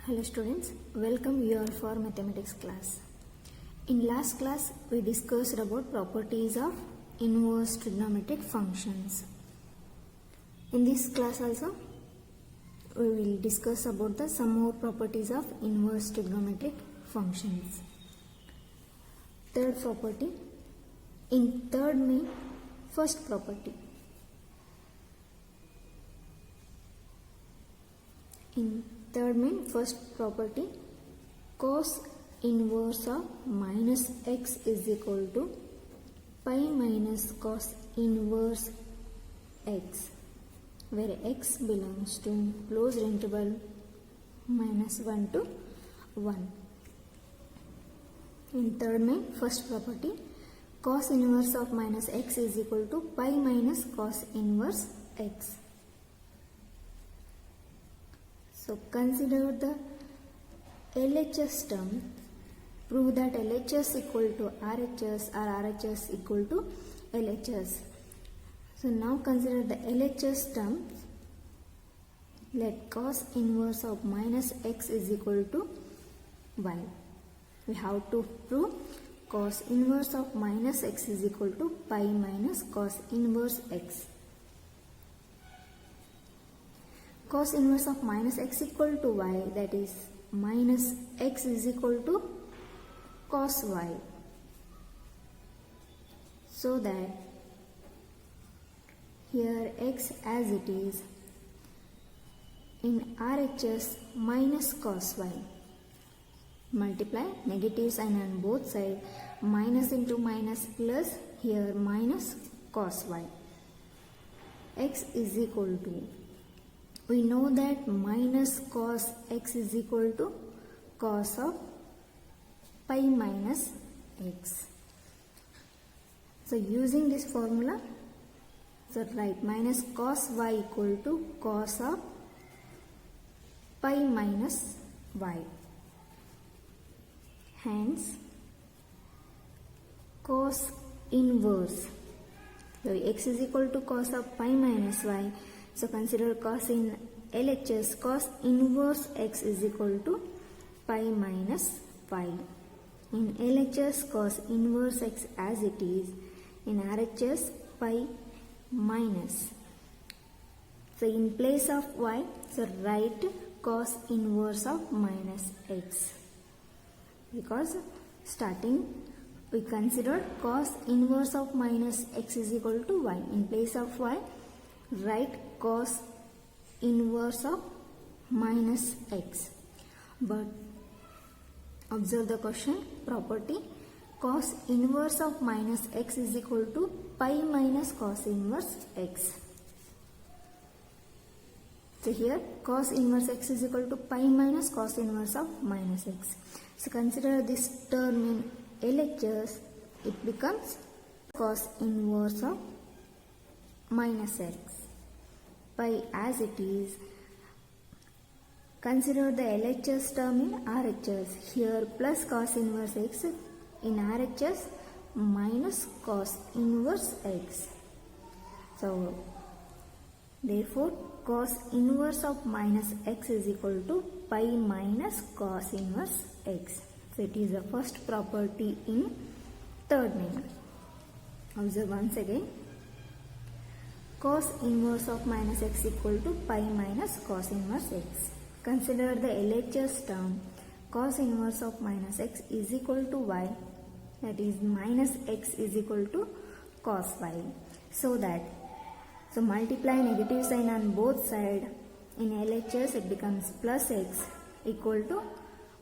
Hello students, welcome you all for mathematics class. In last class we discussed about properties of inverse trigonometric functions. In this class also we will discuss about some more properties of inverse trigonometric functions. Third property, in third main first property. In third main first property, cos inverse of minus x is equal to pi minus cos inverse x, where x belongs to closed interval minus 1 to 1. In third main first property, cos inverse of minus x is equal to pi minus cos inverse x. So consider the LHS term. Prove that LHS equal to RHS or RHS equal to LHS. So now consider the LHS term. Let cos inverse of minus x is equal to y. We have to prove cos inverse of minus x is equal to pi minus cos inverse x. Cos inverse of minus x equal to y, that is minus x is equal to cos y. So that here x as it is in RHS minus cos y. Multiply negative sign on both sides, minus into minus plus, here minus cos y. X is equal to, we know that minus cos x is equal to cos of pi minus x. So using this formula, so write minus cos y equal to cos of pi minus y. Hence cos inverse, so x is equal to cos of pi minus y. So consider cos in LHS, cos inverse x is equal to pi minus y. In LHS, cos inverse x as it is. In RHS, pi minus. So in place of y, so write cos inverse of minus x. Because starting we considered cos inverse of minus x is equal to y. In place of y, write cos inverse of minus x. But observe the question property, cos inverse of minus x is equal to pi minus cos inverse x. So here cos inverse x is equal to pi minus cos inverse of minus x. So consider this term in LHS, it becomes cos inverse of minus x. Pi as it is. Consider the LHS term in RHS. Here plus cos inverse x, in RHS minus cos inverse x. So therefore cos inverse of minus x is equal to pi minus cos inverse x. So it is the first property in third main. Observe once again. Cos inverse of minus x equal to pi minus cos inverse x. Consider the LHS term. Cos inverse of minus x is equal to y, that is minus x is equal to cos y. So multiply negative sign on both sides. In LHS it becomes plus x equal to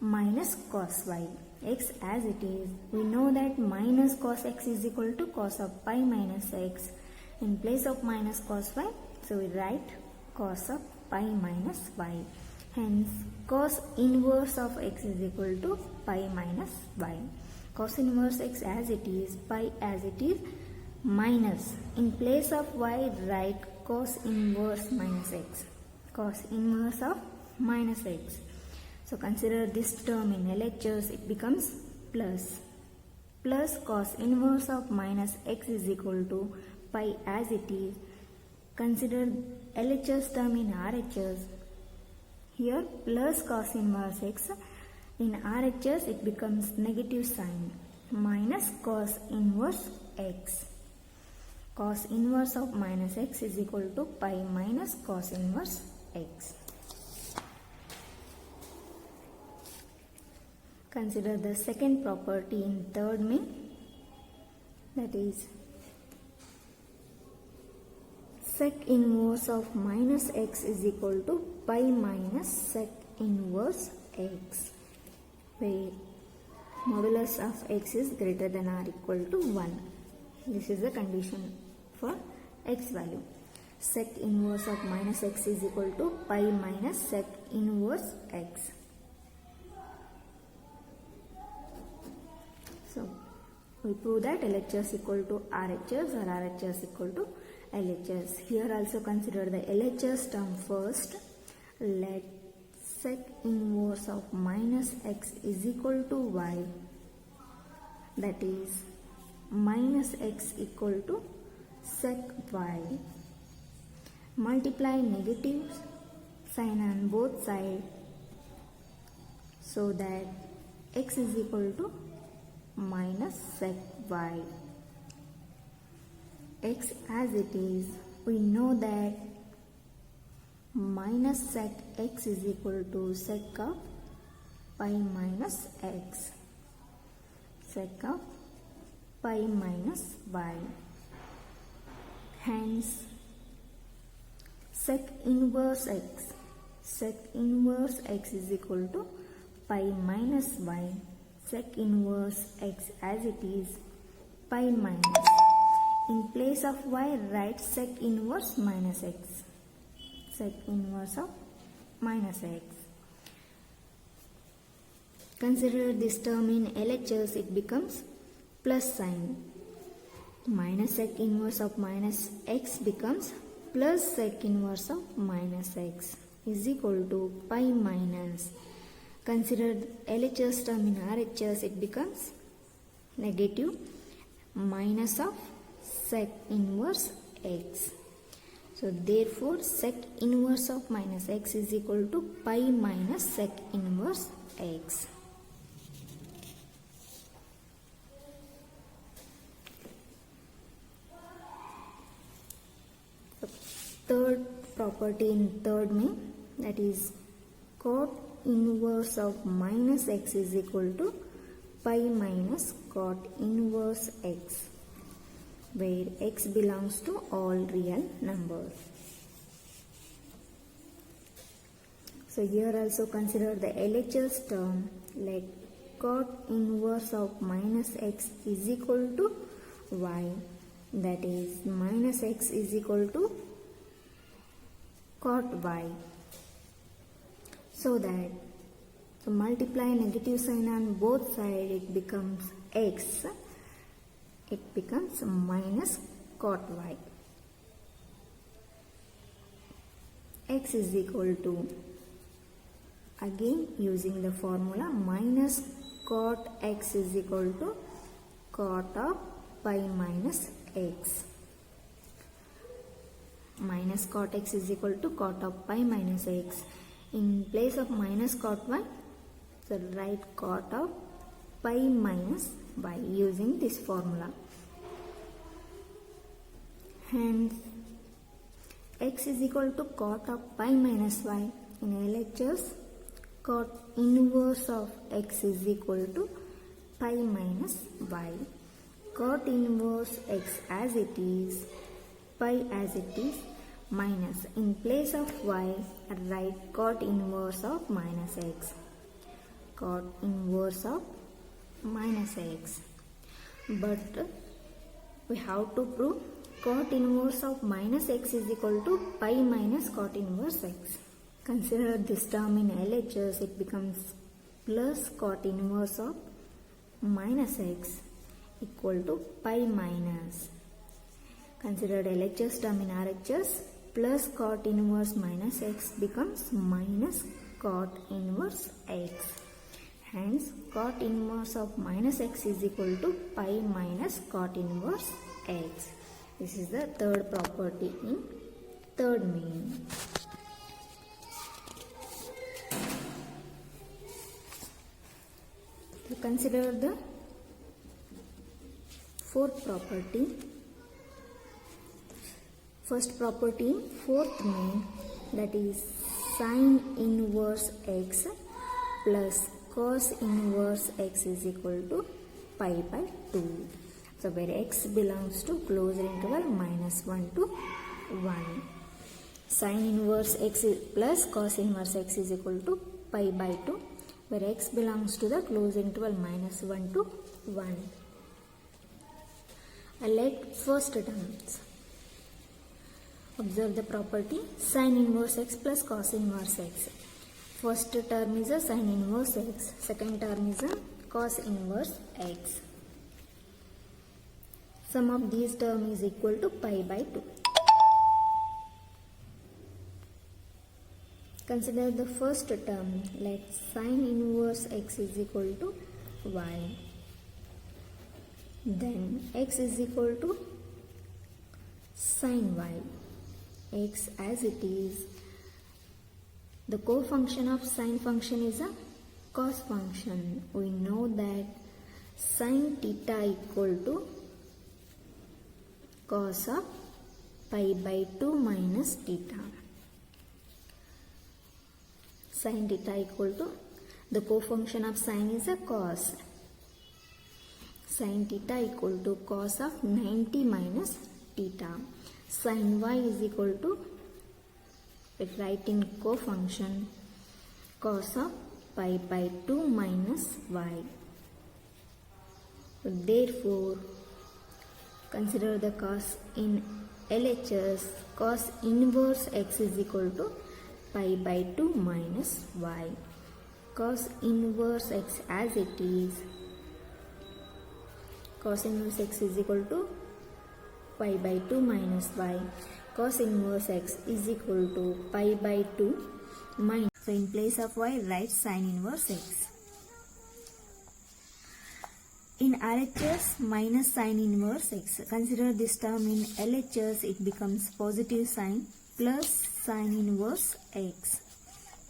minus cos y. X as it is. We know that minus cos x is equal to cos of pi minus x. In place of minus cos y, so we write cos of pi minus y. Hence cos inverse of x is equal to pi minus y. Cos inverse x as it is, pi as it is, minus. In place of y, write cos inverse minus x. Cos inverse of minus x. So consider this term in LHS, it becomes plus. Plus cos inverse of minus x is equal to pi as it is. Consider LHS term in RHS. Here plus cos inverse x. In RHS it becomes negative sign minus cos inverse x. Cos inverse of minus x is equal to pi minus cos inverse x. Consider the second property in third main, that is sec inverse of minus x is equal to pi minus sec inverse x, where modulus of x is greater than or equal to 1. This is the condition for x value. Sec inverse of minus x is equal to pi minus sec inverse x. So we prove that LHS equal to RHS or RHS equal to LHS. Here also consider the LHS term first. Let sec inverse of minus x is equal to y, that is minus x equal to sec y. Multiply negative sign on both sides so that x is equal to minus sec y. X as it is, we know that minus sec x is equal to sec of pi minus x, sec of pi minus y. Hence sec inverse x is equal to pi minus y. Sec inverse x as it is, pi minus. In place of y, write sec inverse minus x. Sec inverse of minus x. Consider this term in LHS, it becomes plus sign. Minus sec inverse of minus x becomes plus sec inverse of minus x is equal to pi minus. Consider LHS term in RHS, it becomes negative minus of sec inverse x. So therefore sec inverse of minus x is equal to pi minus sec inverse x. The third property in third main, that is cot inverse of minus x is equal to pi minus cot inverse x, where x belongs to all real numbers. So here also consider the LHS term. Let cot inverse of minus x is equal to y, that is minus x is equal to cot y. So that to multiply negative sign on both sides, it becomes x. It becomes minus cot y. X is equal to, again using the formula, minus cot x is equal to cot of pi minus x. Minus cot x is equal to cot of pi minus x. In place of minus cot y, so write cot of pi minus y using this formula. Hence x is equal to cot of pi minus y. In LHS, cot inverse of x is equal to pi minus y. Cot inverse x as it is, pi as it is, minus. In place of y, write cot inverse of minus x. Cot inverse of minus x. But we have to prove cot inverse of minus x is equal to pi minus cot inverse x. Consider this term in LHS, it becomes plus cot inverse of minus x equal to pi minus. Consider LHS term in RHS, plus cot inverse minus x becomes minus cot inverse x. Hence cot inverse of minus x is equal to pi minus cot inverse x. This is the third property in third main. consider the fourth property. First property in fourth main, that is sin inverse x plus cos inverse x is equal to pi by 2. So where x belongs to closed interval -1 to 1. Sin inverse x plus cos inverse x is equal to pi by 2, where x belongs to the closed interval -1 to 1. Let first terms. Observe the property sin inverse x plus cos inverse x. First term is a sin inverse x, second term is a cos inverse x. Sum of these terms is equal to pi by 2. Consider the first term. Let sin inverse x is equal to y. Then x is equal to sin y. X as it is. The co-function of sine function is a cos function. We know that sin theta equal to cos of pi by 2 minus theta. Sin theta equal to, the co-function of sine is a cos. Sin theta equal to cos of 90 minus theta. Sin y is equal to, write in co-function, cos of pi by 2 minus y. Therefore, consider the cos in LHS. Cos inverse x is equal to pi by 2 minus y. Cos inverse x as it is. Cos inverse x is equal to pi by 2 minus y. Cos inverse x is equal to pi by 2 minus. So in place of y, write sin inverse x. In RHS, minus sin inverse x. Consider this term in LHS, it becomes positive sign plus sin inverse x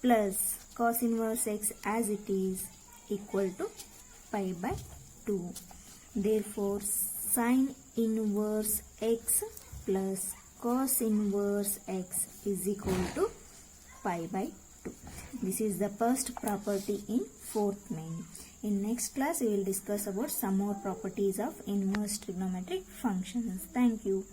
plus cos inverse x as it is equal to pi by 2. Therefore, sin inverse x plus cos inverse x is equal to pi by 2. This is the first property in fourth main. In next class, we will discuss about some more properties of inverse trigonometric functions. Thank you.